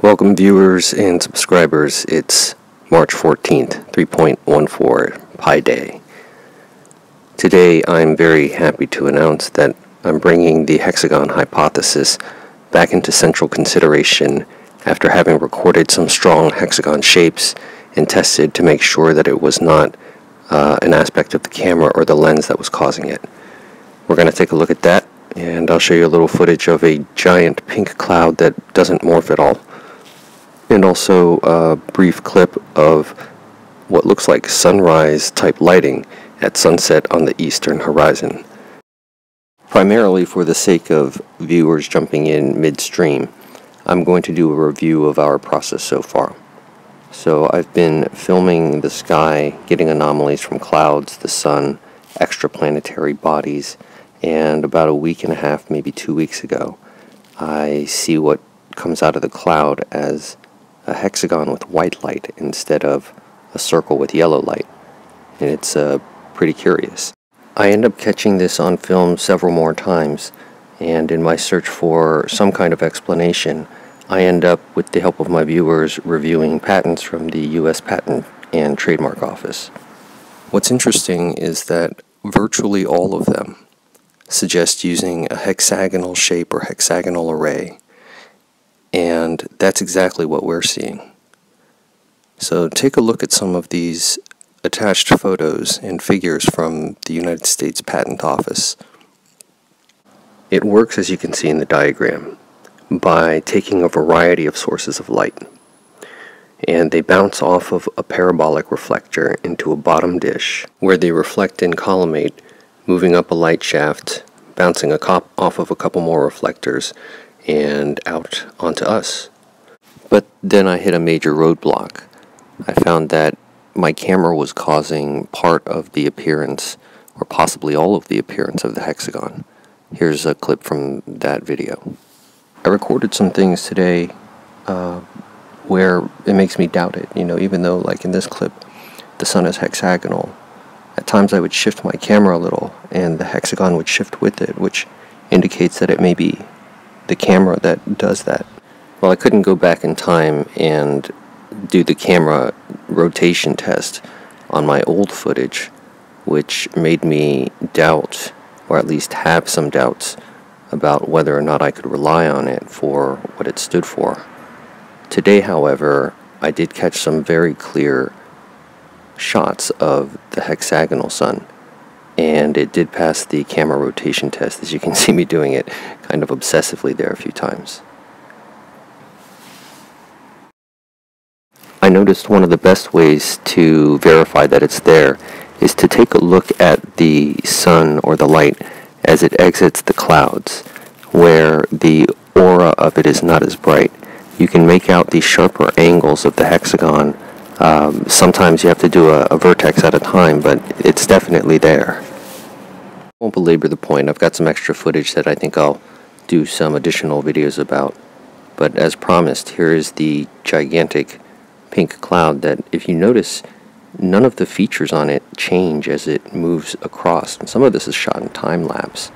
Welcome viewers and subscribers. It's March 14th, 3.14 Pi Day. Today I'm very happy to announce that I'm bringing the hexagon hypothesis back into central consideration after having recorded some strong hexagon shapes and tested to make sure that it was not an aspect of the camera or the lens that was causing it. We're going to take a look at that, and I'll show you a little footage of a giant pink cloud that doesn't morph at all, and also a brief clip of what looks like sunrise type lighting at sunset on the eastern horizon. Primarily for the sake of viewers jumping in midstream, I'm going to do a review of our process so far. So I've been filming the sky, getting anomalies from clouds, the sun, extraplanetary bodies, and about a week and a half, maybe 2 weeks ago, I see what comes out of the cloud as a hexagon with white light instead of a circle with yellow light, and it's pretty curious. I end up catching this on film several more times, and in my search for some kind of explanation, I end up, with the help of my viewers, reviewing patents from the U.S. Patent and Trademark Office. What's interesting is that virtually all of them suggest using a hexagonal shape or hexagonal array, and that's exactly what we're seeing. So take a look at some of these attached photos and figures from the United States Patent Office. It works, as you can see in the diagram, by taking a variety of sources of light, and they bounce off of a parabolic reflector into a bottom dish where they reflect in collimate, moving up a light shaft, bouncing off of a couple more reflectors, and out onto us. But then I hit a major roadblock. I found that my camera was causing part of the appearance, or possibly all of the appearance, of the hexagon. Here's a clip from that video. I recorded some things today where it makes me doubt it. Even though, like in this clip, the sun is hexagonal, at times I would shift my camera a little, and the hexagon would shift with it, which indicates that it may be the camera that does that. Well, I couldn't go back in time and do the camera rotation test on my old footage, which made me doubt, or at least have some doubts, about whether or not I could rely on it for what it stood for. Today, however, I did catch some very clear shots of the hexagonal sun, and it did pass the camera rotation test, as you can see me doing it kind of obsessively there a few times. I noticed one of the best ways to verify that it's there is to take a look at the sun or the light as it exits the clouds, where the aura of it is not as bright. You can make out the sharper angles of the hexagon. Sometimes you have to do a vertex at a time, but it's definitely there. I won't belabor the point. I've got some extra footage that I think I'll do some additional videos about. But as promised, here is the gigantic pink cloud that, if you notice, none of the features on it change as it moves across. And some of this is shot in time lapse.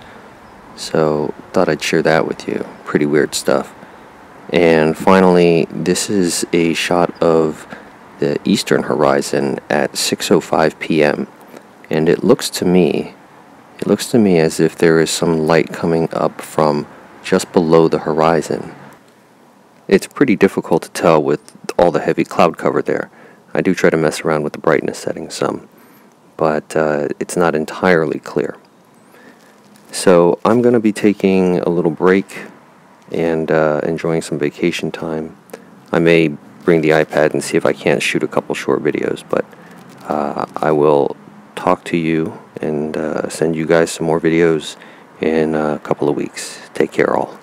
So thought I'd share that with you. Pretty weird stuff. And finally, this is a shot of the eastern horizon at 6:05 p.m. and it looks to me as if there is some light coming up from just below the horizon. It's pretty difficult to tell with all the heavy cloud cover there. I do try to mess around with the brightness settings some, but it's not entirely clear. So I'm going to be taking a little break and enjoying some vacation time. I may bring the iPad and see if I can't shoot a couple short videos, but I will talk to you and send you guys some more videos in a couple of weeks. Take care all.